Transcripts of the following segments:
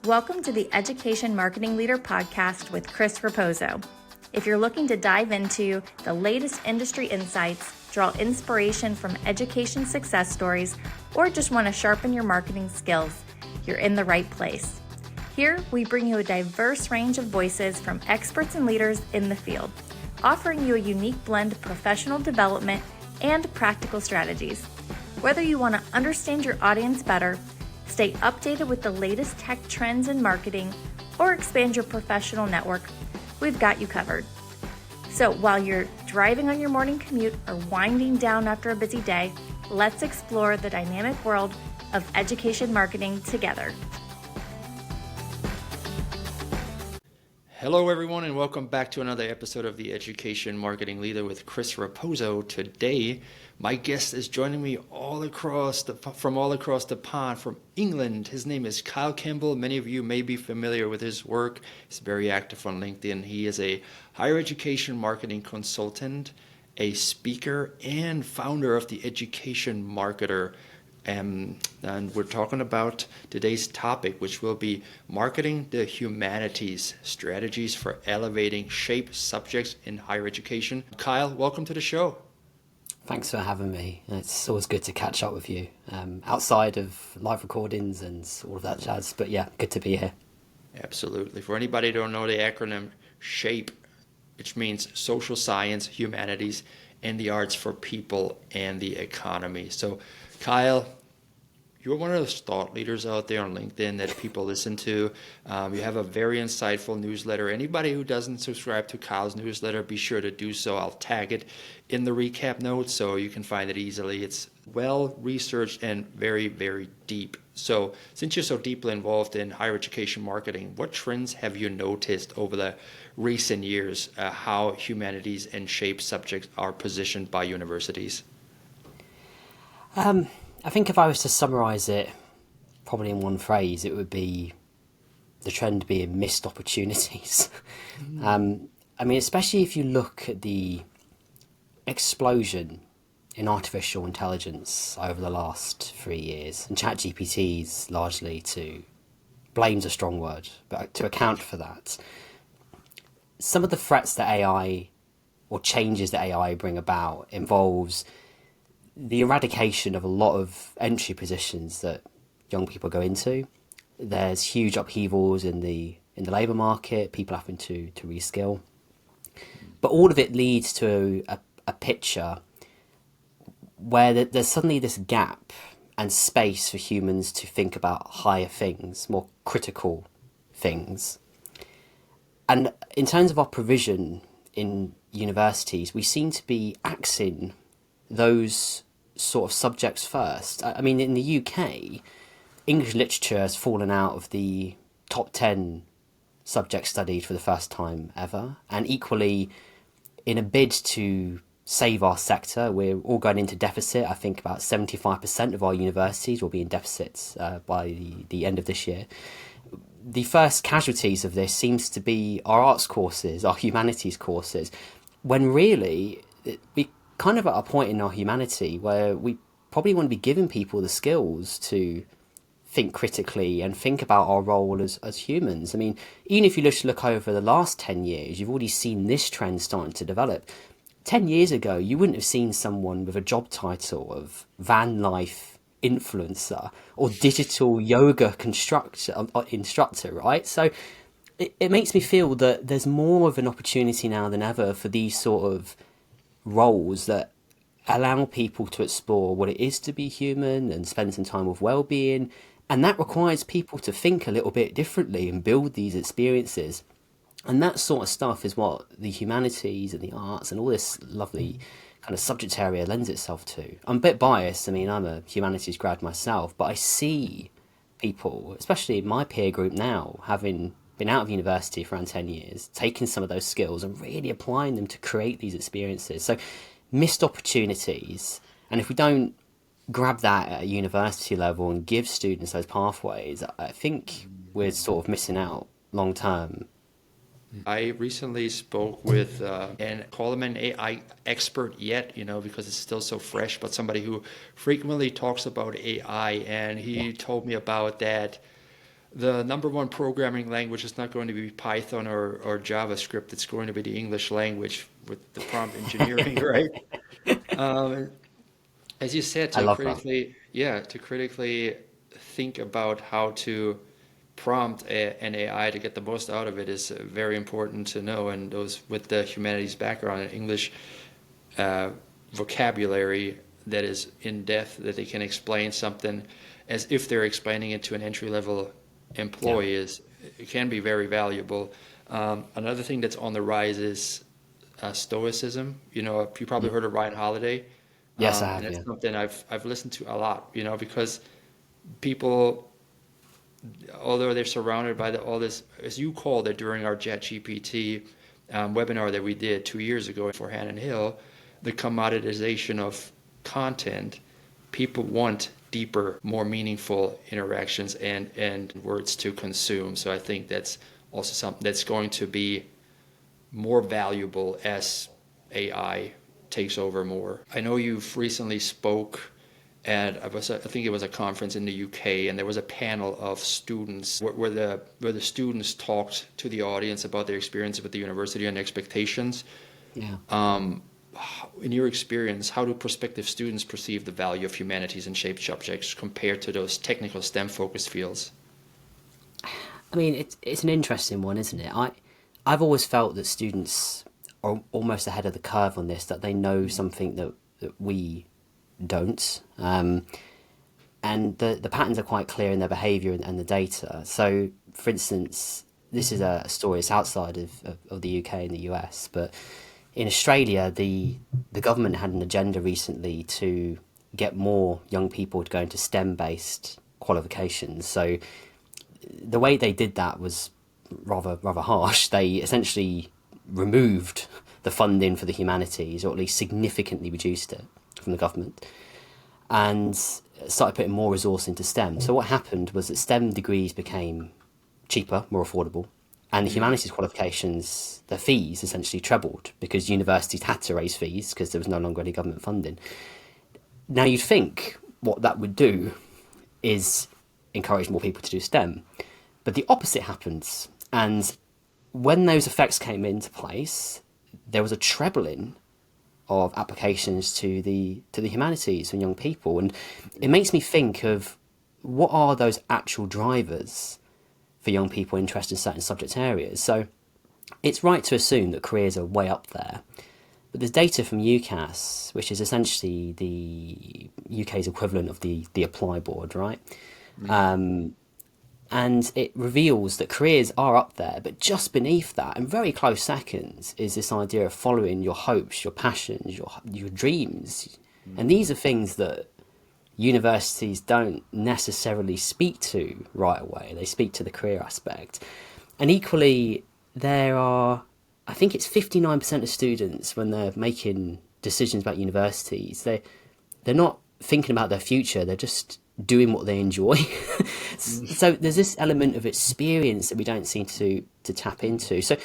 Welcome to the Education Marketing Leader podcast with Chris Rapozo. If you're looking to dive into the latest industry insights, draw inspiration from education success stories, or just want to sharpen your marketing skills, you're in the right place. Here, we bring you a diverse range of voices from experts and leaders in the field, offering you a unique blend of professional development and practical strategies. Whether you want to understand your audience better, stay updated with the latest tech trends in marketing, or expand your professional network, we've got you covered. So while you're driving on your morning commute or winding down after a busy day, let's explore the dynamic world of education marketing together. Hello everyone and welcome back to another episode of the Education Marketing Leader with Chris Rapozo. Today, my guest is joining me from all across the pond from England. His name is Campbell. Many of you may be familiar with his work. He's very active on LinkedIn. He is a higher education marketing consultant, a speaker, and founder of the Education Marketer. And we're talking about today's topic, which will be marketing the humanities, strategies for elevating shape subjects in higher education. Kyle, welcome to the show. Thanks for having me. It's always good to catch up with you outside of live recordings and all of that jazz. But yeah, good to be here. Absolutely. For anybody who don't know the acronym SHAPE, which means social science, humanities, and the arts for people and the economy. So Kyle, you're one of those thought leaders out there on LinkedIn that people listen to. You have a very insightful newsletter. Anybody who doesn't subscribe to Kyle's newsletter, be sure to do so. I'll tag it in the recap notes so you can find it easily. It's well researched and very, very deep. So since you're so deeply involved in higher education marketing, what trends have you noticed over the recent years, how humanities and shape subjects are positioned by universities? I think if I was to summarise it probably in one phrase, it would be the trend being missed opportunities. I mean, especially if you look at the explosion in artificial intelligence over the last 3 years, and ChatGPT is largely blame's a strong word, but to account for that, some of the threats that AI or changes that AI bring about involves the eradication of a lot of entry positions that young people go into. There's huge upheavals in the labour market, people having to reskill. But all of it leads to a picture where there's suddenly this gap and space for humans to think about higher things, more critical things. And in terms of our provision in universities, we seem to be axing those sort of subjects first. I mean, in the UK, English literature has fallen out of the top 10 subjects studied for the first time ever. And equally, in a bid to save our sector, we're all going into deficit. I think about 75% of our universities will be in deficits by the end of this year. The first casualties of this seems to be our arts courses, our humanities courses, when really we kind of at a point in our humanity where we probably want to be giving people the skills to think critically and think about our role as humans. I mean, even if you just look over the last 10 years, you've already seen this trend starting to develop. 10 years ago, you wouldn't have seen someone with a job title of van life influencer or digital yoga instructor, right? So it makes me feel that there's more of an opportunity now than ever for these sort of roles that allow people to explore what it is to be human and spend some time with well-being, and that requires people to think a little bit differently and build these experiences. And that sort of stuff is what the humanities and the arts and all this lovely kind of subject area lends itself to. I'm a bit biased. I mean, I'm a humanities grad myself, but I see people, especially in my peer group now, having been out of university for around 10 years, taking some of those skills and really applying them to create these experiences. So missed opportunities. And if we don't grab that at a university level and give students those pathways, I think we're sort of missing out long term. I recently spoke with, and call him an AI expert yet, because it's still so fresh, but somebody who frequently talks about AI, and he told me about that the number one programming language is not going to be Python or JavaScript. It's going to be the English language with the prompt engineering, right? Um, as you said, I love that. to critically think about how to prompt an AI to get the most out of it is very important to know. And those with the humanities background and English vocabulary that is in depth, that they can explain something as if they're explaining it to an entry-level employee it can be very valuable. Another thing that's on the rise is stoicism. You probably heard of Ryan Holiday. Yes, I And have. that's Yeah. something I've listened to a lot, because people, although they're surrounded by all this, as you called it during our ChatGPT webinar that we did 2 years ago for Hannon Hill, the commoditization of content, people want deeper, more meaningful interactions and words to consume. So I think that's also something that's going to be more valuable as AI takes over more. I know you've recently spoke at I think it was a conference in the UK, and there was a panel of students where the students talked to the audience about their experience with the university and expectations. Yeah. In your experience, how do prospective students perceive the value of humanities and shaped subjects compared to those technical STEM-focused fields? I mean, it's an interesting one, isn't it? I've always felt that students are almost ahead of the curve on this, that they know something that we don't. And the patterns are quite clear in their behaviour and the data. So, for instance, this is a story, it's outside of the UK and the US, but in Australia, the government had an agenda recently to get more young people to go into STEM-based qualifications. So the way they did that was rather harsh. They essentially removed the funding for the humanities, or at least significantly reduced it from the government, and started putting more resource into STEM. So what happened was that STEM degrees became cheaper, more affordable, and the humanities qualifications, the fees essentially trebled because universities had to raise fees because there was no longer any government funding. Now you'd think what that would do is encourage more people to do STEM, but the opposite happens. And when those effects came into place, there was a trebling of applications to the humanities and young people, and it makes me think of what are those actual drivers for young people interested in certain subject areas. So it's right to assume that careers are way up there, but there's data from UCAS, which is essentially the UK's equivalent of the Apply Board, right? And it reveals that careers are up there, but just beneath that, and very close seconds, is this idea of following your hopes, your passions, your dreams. And these are things that universities don't necessarily speak to right away. They speak to the career aspect. And equally, there are, I think it's 59% of students, when they're making decisions about universities, they're not thinking about their future, they're just doing what they enjoy. So there's this element of experience that we don't seem to tap into. So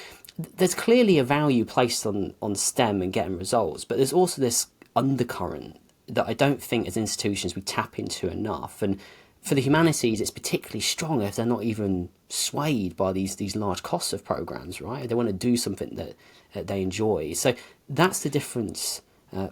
there's clearly a value placed on STEM and getting results, but there's also this undercurrent that I don't think as institutions we tap into enough. And for the humanities, it's particularly strong if they're not even swayed by these large costs of programs, right? They want to do something that they enjoy. So that's the difference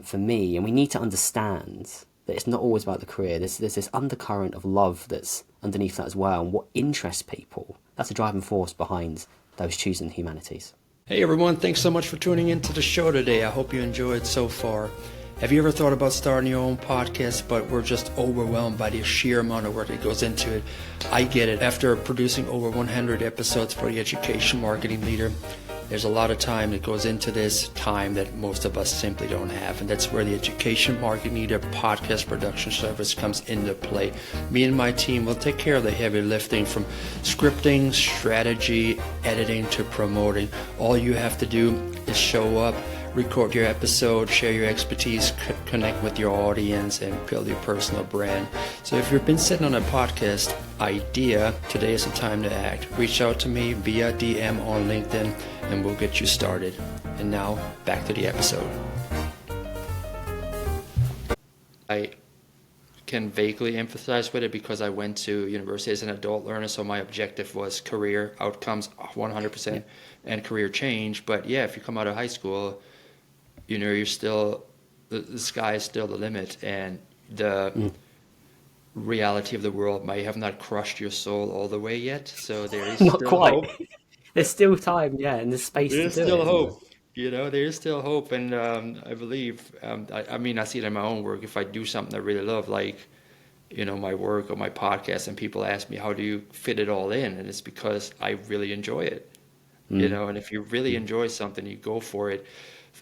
for me. And we need to understand that it's not always about the career. There's this undercurrent of love that's underneath that as well, and what interests people. That's a driving force behind those choosing the humanities. Hey everyone, thanks so much for tuning into the show today. I hope you enjoyed so far. Have you ever thought about starting your own podcast, but we're just overwhelmed by the sheer amount of work that goes into it? I get it. After producing over 100 episodes for the Education Marketing Leader, there's a lot of time that goes into this, time that most of us simply don't have. And that's where the Education Marketing Leader podcast production service comes into play. Me and my team will take care of the heavy lifting, from scripting, strategy, editing to promoting. All you have to do is show up, record your episode, share your expertise, connect with your audience, and build your personal brand. So if you've been sitting on a podcast idea, today is the time to act. Reach out to me via DM on LinkedIn and we'll get you started. And now, back to the episode. I can vaguely empathize with it because I went to university as an adult learner, so my objective was career outcomes 100% and career change. But yeah, if you come out of high school, you're still, the sky is still the limit, and the reality of the world might have not crushed your soul all the way yet. So there is Not still quite. hope. There's still time, yeah, and there's space to There's do it, still isn't there? hope. There is still hope, and I believe. I mean, I see it in my own work. If I do something I really love, like my work or my podcast, and people ask me, "How do you fit it all in?" and it's because I really enjoy it. And if you really enjoy something, you go for it,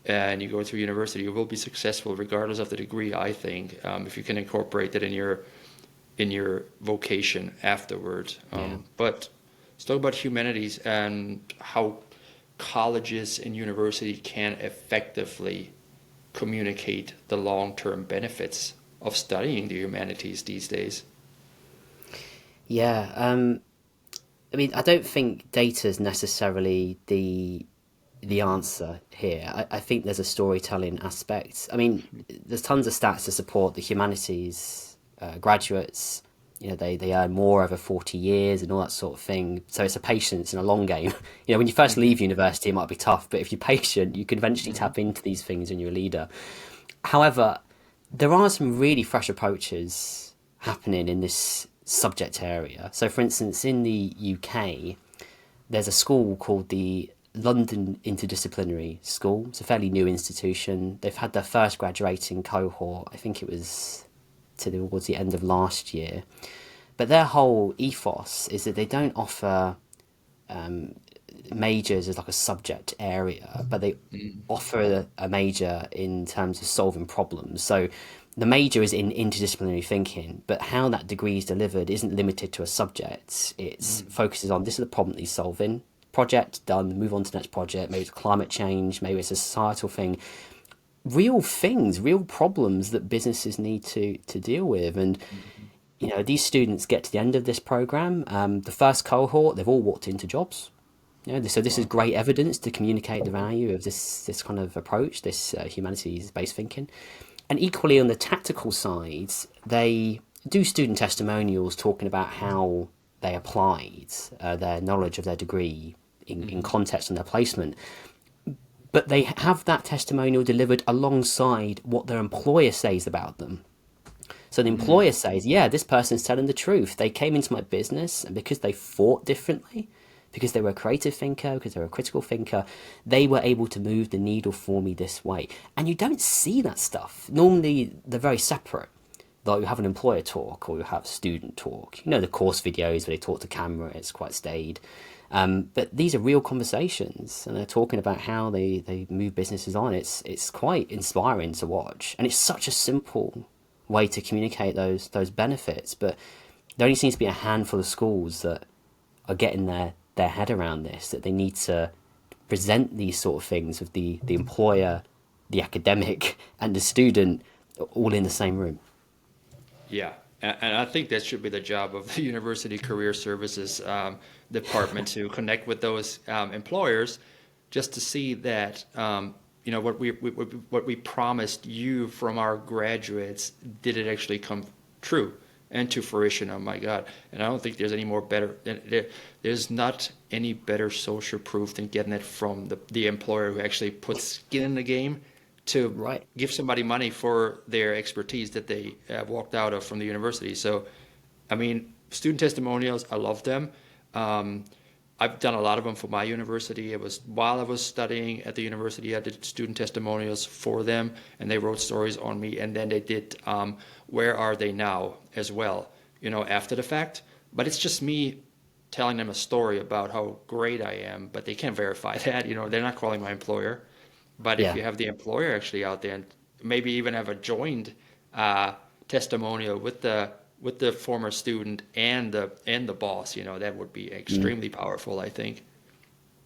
and you go through university, you will be successful regardless of the degree. I think if you can incorporate it in your vocation afterwards. But let's talk about humanities and how colleges and university can effectively communicate the long-term benefits of studying the humanities these days. Yeah, I mean, I don't think data is necessarily the answer here. I think there's a storytelling aspect. I mean, there's tons of stats to support the humanities graduates. They earn more over 40 years and all that sort of thing. So it's a patience and a long game. When you first leave university, it might be tough, but if you're patient, you can eventually tap into these things when you're a leader. However, there are some really fresh approaches happening in this subject area. So, for instance, in the UK, there's a school called the London Interdisciplinary School. It's a fairly new institution. They've had their first graduating cohort, I think it was towards the end of last year. But their whole ethos is that they don't offer majors as like a subject area, but they offer a major in terms of solving problems. So the major is in interdisciplinary thinking, but how that degree is delivered isn't limited to a subject. It focuses on, this is the problem that he's solving. Project done, move on to the next project. Maybe it's climate change, maybe it's a societal thing. Real things, real problems that businesses need to deal with. And these students get to the end of this program. The first cohort, they've all walked into jobs. So this is great evidence to communicate the value of this kind of approach, this humanities-based thinking. And equally on the tactical side, they do student testimonials talking about how they applied their knowledge of their degree in context and their placement. But they have that testimonial delivered alongside what their employer says about them. So the employer says, yeah, this person's telling the truth. They came into my business, and because they thought differently, because they were a creative thinker, because they were a critical thinker, they were able to move the needle for me this way. And you don't see that stuff. Normally, they're very separate. Like, you have an employer talk or you have student talk. The course videos where they talk to camera, it's quite staid. But these are real conversations, and they're talking about how they move businesses on. It's quite inspiring to watch. And it's such a simple way to communicate those benefits. But there only seems to be a handful of schools that are getting their head around this, that they need to present these sort of things with the employer, the academic, and the student all in the same room. Yeah, and I think that should be the job of the University Career Services department, to connect with those employers, just to see that what we promised you from our graduates, did it actually come true and to fruition? Oh my God! And I don't think there's any more better. There's not any better social proof than getting it from the employer who actually puts skin in the game to give somebody money for their expertise that they walked out of from the university. So, I mean, student testimonials, I love them. I've done a lot of them for my university. It was while I was studying at the university, I did student testimonials for them, and they wrote stories on me. And then they did Where Are They Now as well, after the fact. But it's just me telling them a story about how great I am, but they can't verify that. They're not calling my employer. But if you have the employer actually out there, and maybe even have a joined testimonial with the former student and the boss, that would be extremely powerful, I think.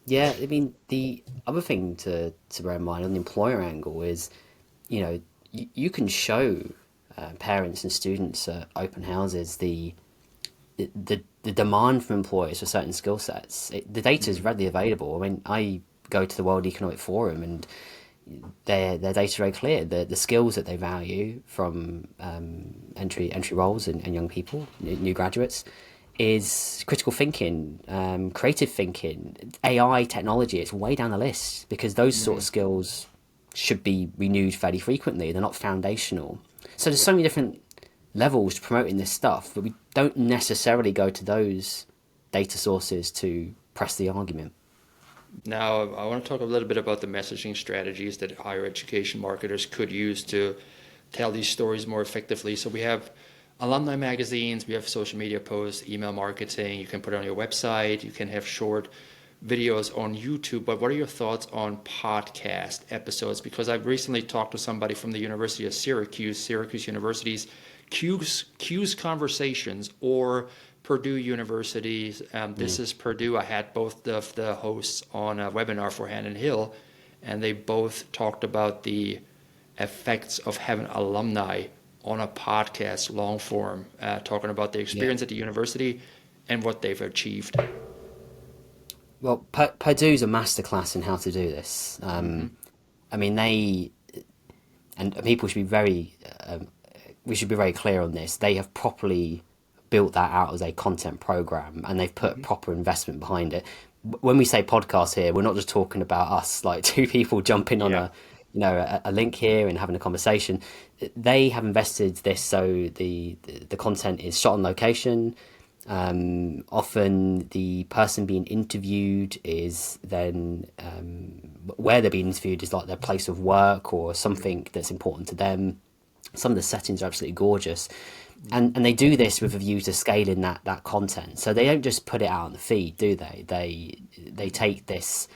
Yeah, I mean, the other thing to bear in mind on the employer angle is, you can show parents and students at open houses the demand from employers for certain skill sets. The data is readily available. I mean, I go to the World Economic Forum, and their data are very clear. The skills that they value from entry roles and young people, new graduates, is critical thinking, creative thinking, AI technology. It's way down the list because those sort of skills should be renewed fairly frequently. They're not foundational. So there's so many different levels to promoting this stuff, but we don't necessarily go to those data sources to press the argument. Now, I want to talk a little bit about the messaging strategies that higher education marketers could use to tell these stories more effectively. So we have alumni magazines, we have social media posts, email marketing, you can put it on your website, you can have short videos on YouTube, but what are your thoughts on podcast episodes? Because I've recently talked to somebody from the University of Syracuse University's Q's Conversations, or Purdue University's This is Purdue. I had both of the hosts on a webinar for Hand and Hill, and they both talked about the effects of having alumni on a podcast, long form, talking about their experience at the university and what they've achieved. Well, Purdue's a masterclass in how to do this. I mean, people should be we should be very clear on this. They have properly built that out as a content program, and they've put proper investment behind it. When we say podcast here, we're not just talking about us, like two people jumping on a link here and having a conversation. They have invested this so the content is shot on location. Often the person being interviewed is then where they're being interviewed is like their place of work or something that's important to them. Some of the settings are absolutely gorgeous, and they do this with a view to scaling that content. So they don't just put it out on the feed, do they? They take this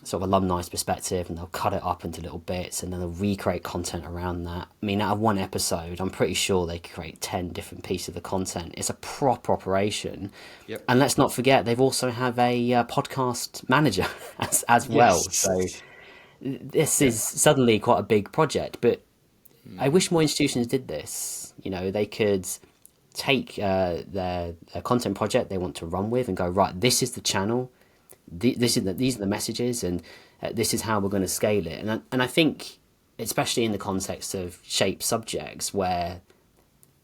sort of alumni perspective and they'll cut it up into little bits and then they'll recreate content around that. I mean, out of one episode, I'm pretty sure they create 10 different pieces of the content. It's a proper operation. Yep. And let's not forget, they've also have a podcast manager as well. So this is suddenly quite a big project, but I wish more institutions did this. You know, they could take their content project they want to run with and go, right, this is the channel. These are the messages, and this is how we're going to scale it. And I think, especially in the context of shaped subjects, where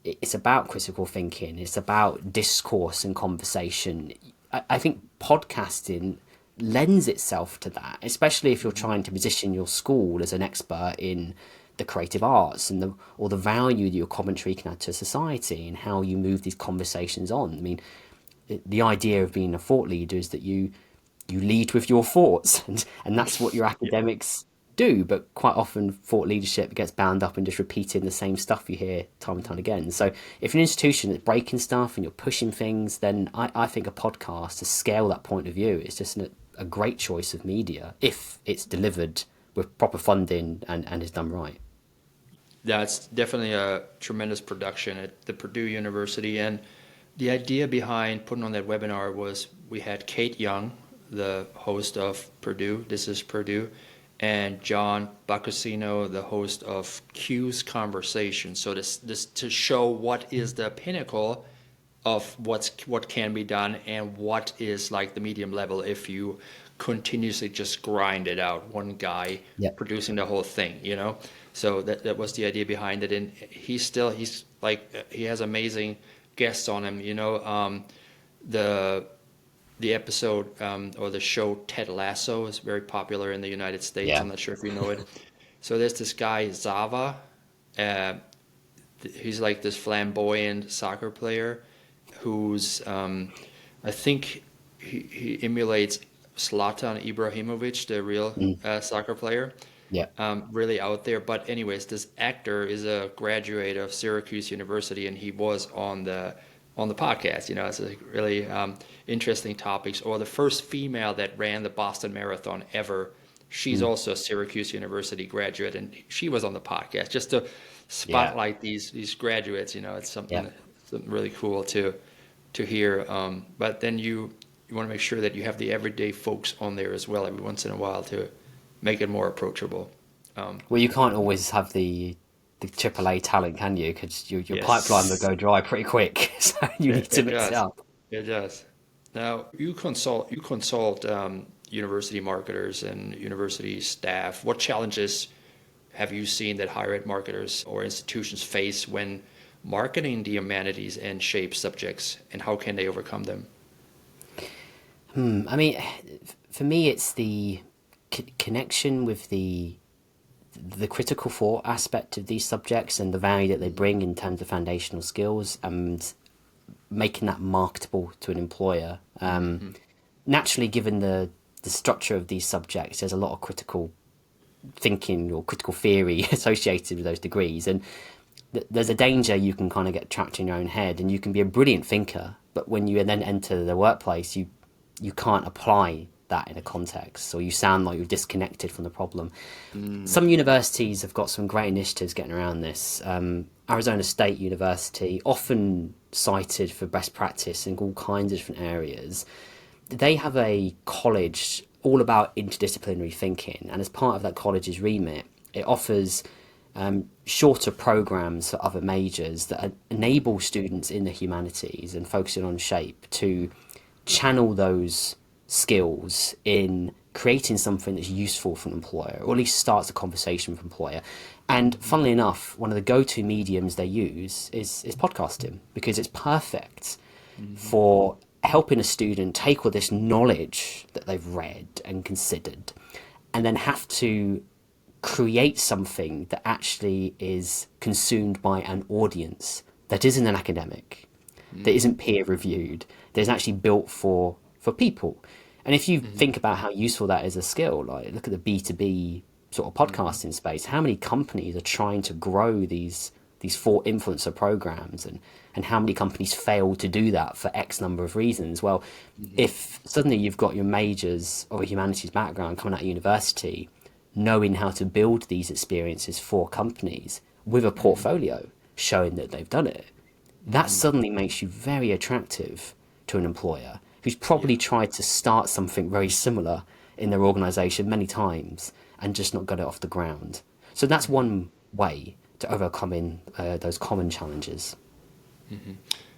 it's about critical thinking, it's about discourse and conversation. I think podcasting lends itself to that, especially if you're trying to position your school as an expert in the creative arts and the value that your commentary can add to society and how you move these conversations on. I mean, the idea of being a thought leader is that you lead with your thoughts, and that's what your academics do. But quite often, thought leadership gets bound up in just repeating the same stuff you hear time and time again. So if you're an institution that's breaking stuff and you're pushing things, then I think a podcast to scale that point of view is just a great choice of media if it's delivered with proper funding and is done right. That's definitely a tremendous production at the Purdue University. And the idea behind putting on that webinar was we had Kate Young, the host of Purdue, This is Purdue, and John Boccacino, the host of Q's Conversation. So this to show what is the pinnacle of what can be done and what is like the medium level if you continuously just grind it out, one guy producing the whole thing, you know. So that was the idea behind it. And he's like, he has amazing guests on him, you know. The episode or the show Ted Lasso is very popular in the United States. Yeah. I'm not sure if you know it. So there's this guy, Zava. He's like this flamboyant soccer player who's, I think he emulates Zlatan Ibrahimovic, the real soccer player. Yeah. Really out there. But anyways, this actor is a graduate of Syracuse University, and he was on the podcast. You know, it's a really interesting topics. Or the first female that ran the Boston Marathon ever. She's also a Syracuse University graduate, and she was on the podcast just to spotlight these graduates. You know, it's something really cool to hear. But then you want to make sure that you have the everyday folks on there as well every once in a while to make it more approachable. Well, you can't always have the AAA talent, can you? Because your pipeline will go dry pretty quick. So you need to mix it up. It does. Now you consult university marketers and university staff. What challenges have you seen that higher ed marketers or institutions face when marketing the humanities and shape subjects, and how can they overcome them? I mean, for me, it's the connection with the critical thought aspect of these subjects and the value that they bring in terms of foundational skills, and making that marketable to an employer. Naturally, given the structure of these subjects, there's a lot of critical thinking or critical theory associated with those degrees, and there's a danger you can kind of get trapped in your own head, and you can be a brilliant thinker, but when you then enter the workplace, you can't apply that in a context, or you sound like you're disconnected from the problem. Some universities have got some great initiatives getting around this. Arizona State University, often cited for best practice in all kinds of different areas, they have a college all about interdisciplinary thinking, and as part of that college's remit, it offers shorter programs for other majors that enable students in the humanities and focusing on shape to channel those skills in creating something that's useful for an employer, or at least starts a conversation with an employer. And funnily enough, one of the go-to mediums they use is podcasting, because it's perfect for helping a student take all this knowledge that they've read and considered and then have to create something that actually is consumed by an audience that isn't an academic, that isn't peer reviewed, that is actually built for people. And if you think about how useful that is a skill, like look at the B2B sort of podcasting space, how many companies are trying to grow these thought influencer programs, and how many companies fail to do that for X number of reasons. Well, if suddenly you've got your majors or a humanities background coming out of university, knowing how to build these experiences for companies with a portfolio showing that they've done it, that suddenly makes you very attractive to an employer who's probably tried to start something very similar in their organization many times and just not got it off the ground. So that's one way to overcoming those common challenges.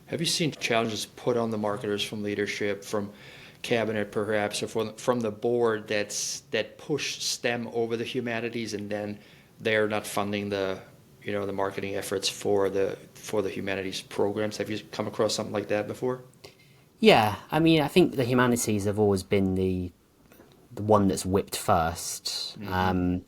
Have you seen challenges put on the marketers from leadership, from cabinet perhaps, or from the board that push STEM over the humanities, and then they're not funding the marketing efforts for the humanities programs? Have you come across something like that before? Yeah, I mean, I think the humanities have always been the one that's whipped first, and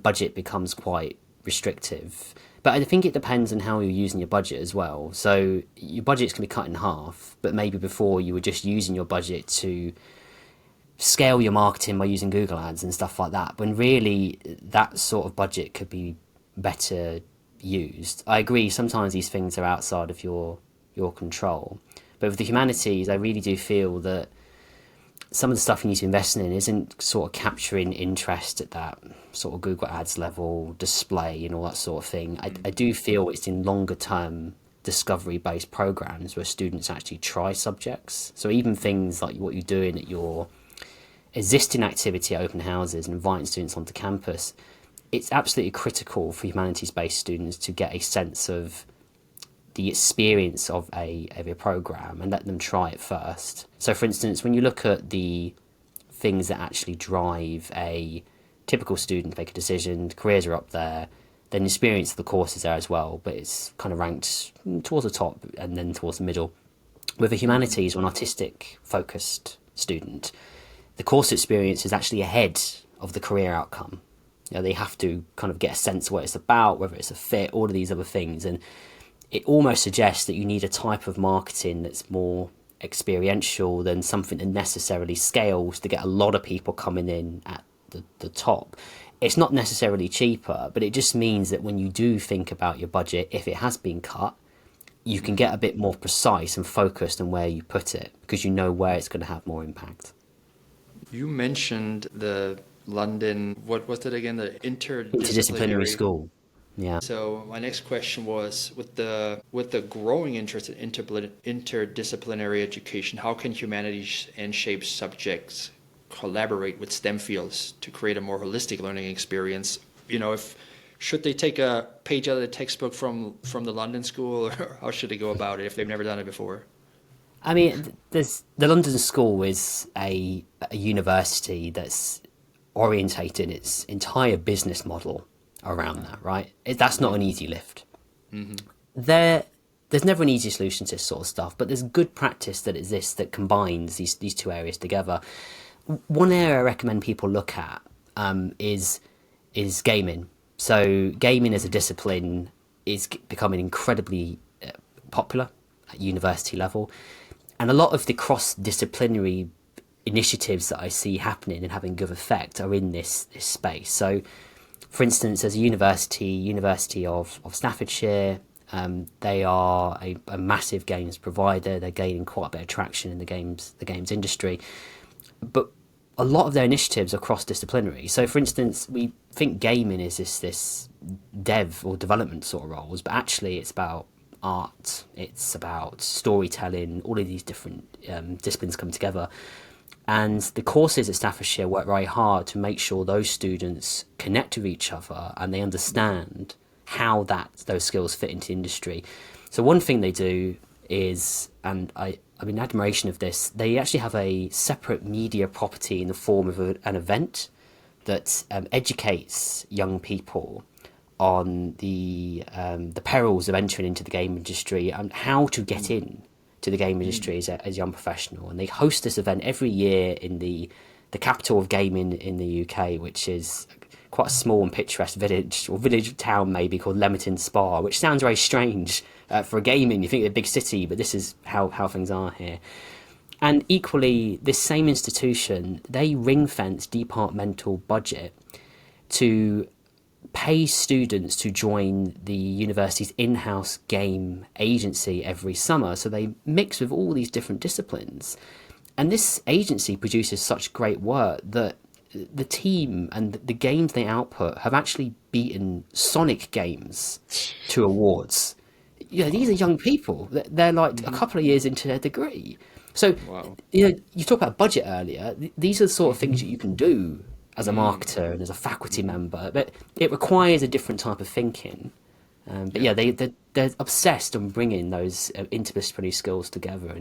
budget becomes quite restrictive. But I think it depends on how you're using your budget as well. So your budgets can be cut in half, but maybe before you were just using your budget to scale your marketing by using Google ads and stuff like that, when really that sort of budget could be better used. I agree, sometimes these things are outside of your control. But with the humanities, I really do feel that some of the stuff you need to invest in isn't sort of capturing interest at that sort of Google Ads level, display and all that sort of thing. I do feel it's in longer term discovery-based programs where students actually try subjects. So even things like what you're doing at your existing activity at open houses and inviting students onto campus, it's absolutely critical for humanities-based students to get a sense of the experience of a program and let them try it first. So for instance, when you look at the things that actually drive a typical student to make a decision, careers are up there, then the experience of the course is there as well, but it's kind of ranked towards the top and then towards the middle. With a humanities or an artistic focused student, the course experience is actually ahead of the career outcome. They have to kind of get a sense of what it's about, whether it's a fit, all of these other things. And it almost suggests that you need a type of marketing that's more experiential than something that necessarily scales to get a lot of people coming in at the top. It's not necessarily cheaper, but it just means that when you do think about your budget, if it has been cut, you can get a bit more precise and focused on where you put it, because you know where it's going to have more impact. You mentioned the London, what was it again? The Interdisciplinary school. Yeah. So my next question was, with the growing interest in interdisciplinary education, how can humanities and shape subjects collaborate with STEM fields to create a more holistic learning experience? Should they take a page out of the textbook from the London school, or how should they go about it if they've never done it before? I mean, there's the London School is a university that's orientated its entire business model around that, right? That's not an easy lift. There's never an easy solution to this sort of stuff, but there's good practice that exists that combines these two areas together. One area I recommend people look at is gaming. So gaming as a discipline is becoming incredibly popular at university level, and a lot of the cross-disciplinary initiatives that I see happening and having good effect are in this space. So, for instance, as a University of Staffordshire, they are a massive games provider. They're gaining quite a bit of traction in the games industry, but a lot of their initiatives are cross-disciplinary. So, for instance, we think gaming is this dev or development sort of roles, but actually it's about art, it's about storytelling. All of these different disciplines come together. And the courses at Staffordshire work very hard to make sure those students connect with each other and they understand how those skills fit into industry. So one thing they do is, and I'm in admiration of this, they actually have a separate media property in the form of an event that educates young people on the perils of entering into the game industry and how to get in to the game industry as a young professional. And they host this event every year in the capital of gaming in the UK, which is quite a small and picturesque village town maybe called Leamington Spa, which sounds very strange for a gaming. You think of a big city, but this is how things are here. And equally, this same institution, they ring-fence departmental budget to pay students to join the university's in-house game agency every summer. So they mix with all these different disciplines. And this agency produces such great work that the team and the games they output have actually beaten Sonic games to awards. You know, these are young people. They're like a couple of years into their degree. So, you talked about budget earlier. These are the sort of things that you can do as a marketer and as a faculty member, but it requires a different type of thinking. They're obsessed on bringing those interdisciplinary skills together,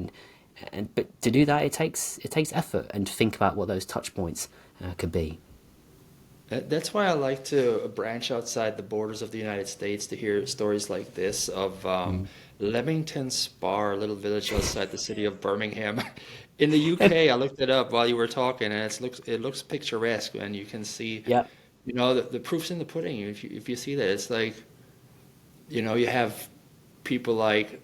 but to do that, it takes effort and to think about what those touch points could be. That's why I like to branch outside the borders of the United States to hear stories like this of Leamington Spa, a little village outside the city of Birmingham. In the UK, I looked it up while you were talking, and it looks picturesque, and you can see, the proof's in the pudding. If you see that, it's like, you have people like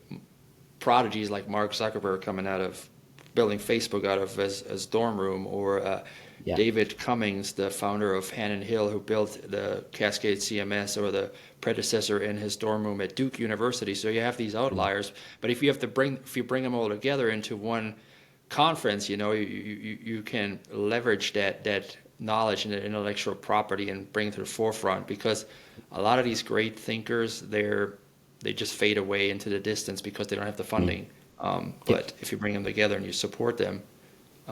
prodigies like Mark Zuckerberg coming out of building Facebook out of his dorm room, or David Cummings, the founder of Hannon Hill, who built the Cascade CMS or the predecessor in his dorm room at Duke University. So you have these outliers, but if you bring them all together into one conference, you can leverage that knowledge and that intellectual property and bring it to the forefront, because a lot of these great thinkers, they just fade away into the distance because they don't have the funding. But if you bring them together and you support them,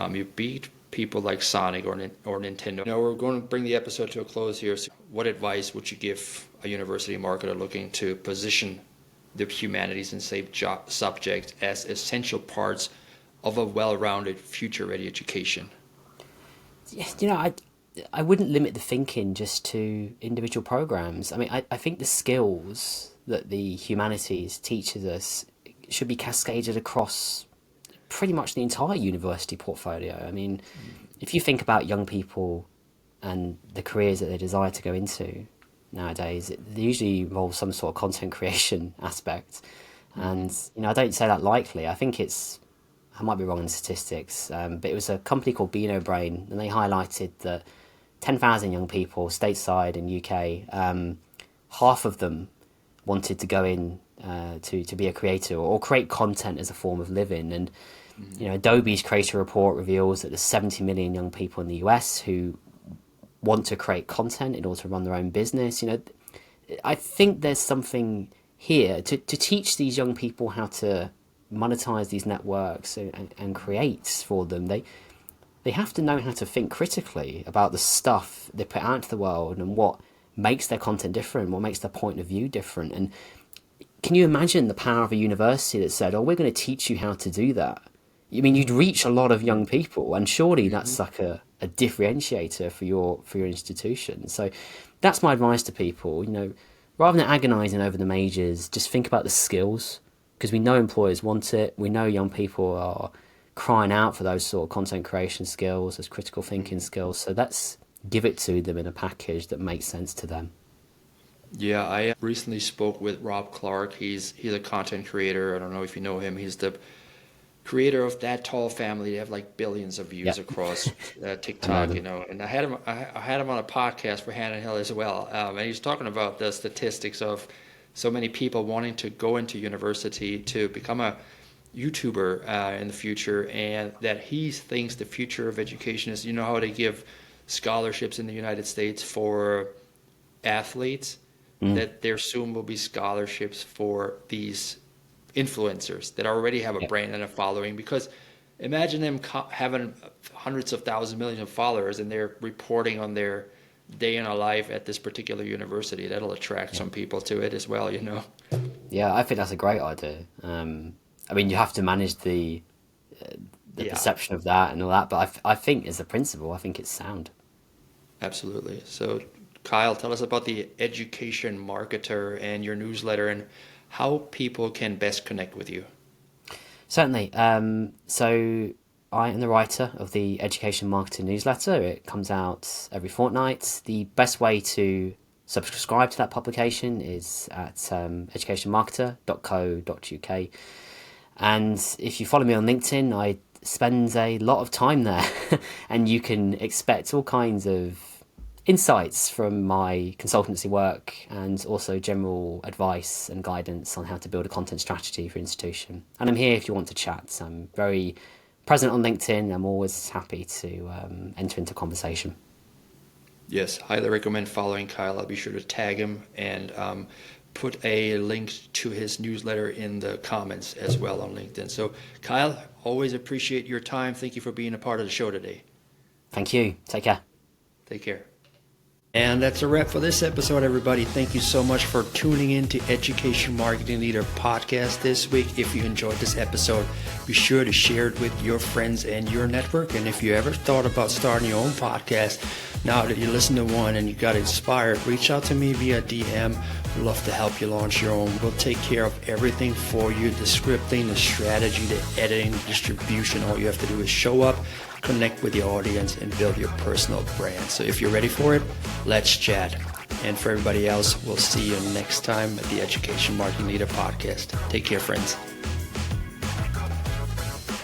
you beat people like Sonic or Nintendo. We're going to bring the episode to a close here. So what advice would you give a university marketer looking to position the humanities and subject as essential parts of a well-rounded, future-ready education? I wouldn't limit the thinking just to individual programs. I mean, I think the skills that the humanities teaches us should be cascaded across pretty much the entire university portfolio. I mean, if you think about young people and the careers that they desire to go into nowadays, they usually involve some sort of content creation aspect. And, I don't say that lightly. I think I might be wrong in the statistics, but it was a company called Beano Brain, and they highlighted that 10,000 young people stateside in UK, half of them wanted to go in to be a creator or create content as a form of living. And Adobe's creator report reveals that there's 70 million young people in the US who want to create content in order to run their own business. I think there's something here to teach these young people how to monetize these networks and create for them. They have to know how to think critically about the stuff they put out into the world and what makes their content different, what makes their point of view different. And can you imagine the power of a university that said, we're going to teach you how to do that, I mean, you'd reach a lot of young people, and surely that's like a differentiator for your institution. So that's my advice to people. Rather than agonising over the majors, just think about the skills, because we know employers want it. We know young people are crying out for those sort of content creation skills, those critical thinking skills. So let's give it to them in a package that makes sense to them. Yeah, I recently spoke with Rob Clark. He's a content creator. I don't know if you know him. He's the creator of That Tall Family. They have like billions of views across TikTok, And I had him on a podcast for Hannah Hill as well, and he's talking about the statistics of so many people wanting to go into university to become a YouTuber in the future, and that he thinks the future of education is, how they give scholarships in the United States for athletes, that there soon will be scholarships for these influencers that already have a brand and a following. Because imagine them having hundreds of thousands, millions of followers, and they're reporting on their day in a life at this particular university. That'll attract some people to it as well, Yeah, I think that's a great idea. I mean, you have to manage the perception of that and all that, but I think as a principle, I think it's sound. Absolutely. So, Kyle, tell us about the Education Marketer and your newsletter and how people can best connect with you. Certainly. So I am the writer of the Education Marketer newsletter. It comes out every fortnight. The best way to subscribe to that publication is at educationmarketer.co.uk. And if you follow me on LinkedIn, I spend a lot of time there and you can expect all kinds of insights from my consultancy work and also general advice and guidance on how to build a content strategy for institution. And I'm here if you want to chat. I'm very present on LinkedIn. I'm always happy to enter into conversation. Yes, highly recommend following Kyle. I'll be sure to tag him and put a link to his newsletter in the comments as well on LinkedIn. So Kyle, always appreciate your time. Thank you for being a part of the show today. Thank you. Take care. Take care. And that's a wrap for this episode, everybody. Thank you so much for tuning in to Education Marketing Leader Podcast this week. If you enjoyed this episode, be sure to share it with your friends and your network. And if you ever thought about starting your own podcast, now that you listen to one and you got inspired, reach out to me via DM. We'd love to help you launch your own. We'll take care of everything for you, the scripting, the strategy, the editing, the distribution. All you have to do is show up, connect with your audience, and build your personal brand. So if you're ready for it, let's chat. And for everybody else, we'll see you next time at the Education Marketing Leader Podcast. Take care, friends.